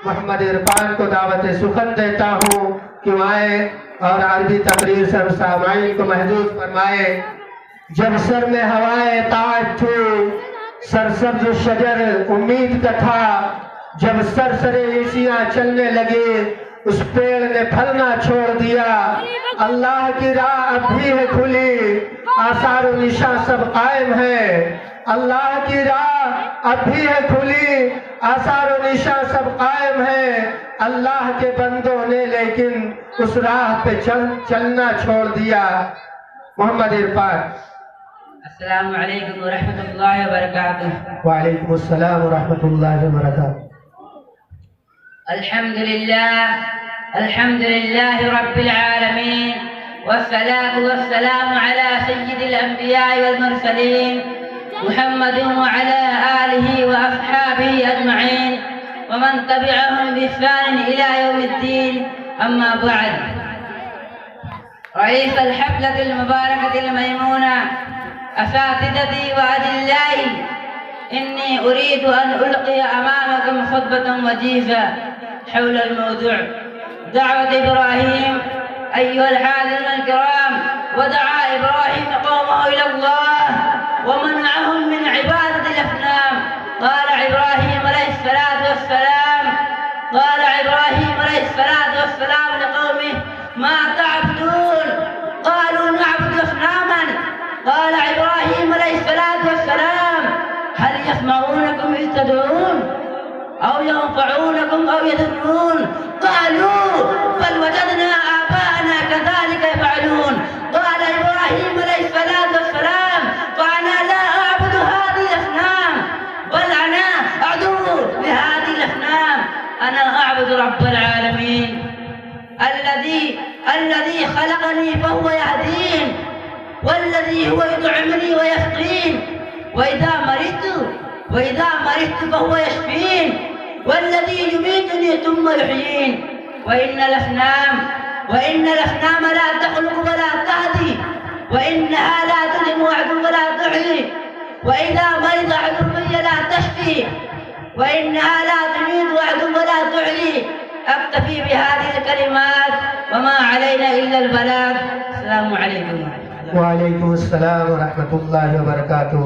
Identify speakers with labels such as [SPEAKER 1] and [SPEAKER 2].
[SPEAKER 1] محمد عرفان کو دعوت سخن دیتا ہوں کہ وہ آئے اور عربی تقریر سے سامعین کو محظوظ فرمائے۔ جب سر میں ہوائے تاج تھی، سرسبز شجر امید کا تھا، جب سرسرے عیسیاں چلنے لگے اس پیڑ نے پھلنا چھوڑ دیا۔ اللہ کی راہ اب بھی ہے کھلی، آثار و نشاں سب قائم ہے۔ اللہ کی راہ اب بھی ہے کھلی، آثار و نشاں سب قائم ہے۔ اللہ کے بندوں نے لیکن اس راہ پہ چلنا چھوڑ دیا۔ محمد عرفان۔
[SPEAKER 2] السلام علیکم ورحمۃ اللہ وبرکاتہ۔
[SPEAKER 1] وعلیکم السلام ورحمۃ اللہ وبرکاتہ۔
[SPEAKER 2] الحمد للہ رب العالمین، والصلاة والسلام على سید الانبیاء والمرسلین محمد وعلى آلہ واصحابہ اجمعین ومن تبعهم بإحسان إلى يوم الدين، اما بعد۔ رئيس الحفلة المباركة الميمونة، أساتذتي وأجلائي، إني أريد أن ألقي أمامكم خطبة وجيزة حول الموضوع دعوة إبراهيم. أيها الحاضرون الكرام، ودعا إبراهيم قومه إلى الله ومنعهم من عبادة الأصنام. قال إبراهيم عليه الصلاة والسلام لقومه: ما تعبدون؟ قالوا نعبد أصناما. قال إبراهيم عليه الصلاة والسلام: هل يسمعونكم إذ تدعون أو ينفعونكم أو يضرون؟ قالوا بل وجدنا آباءنا كذلك يفعلون. قال إبراهيم عليه الصلاة والسلام: فأنا لا أعبد هذه الأصنام، بل أنا أعبد لهذه الأصنام، أنا أعبد رب العالمين الذي خلقني فهو يهدين، والذي هو يطعمني ويسقين، وإذا مرضت فهو يشفين، والذي يميتني ثم يحيين. وإن الأصنام لا تخلق ولا تهدي، وإنها لا تلم وعد ولا تحيي، وإذا مرض عدو لا تشفي، وإنها لا تميت وعد ولا تحيي. أكتفي بهذه الكلمات وما علينا إلا البلاغ. السلام عليكم ورحمة الله.
[SPEAKER 1] وعلیکم السلام ورحمۃ اللہ وبرکاتہ۔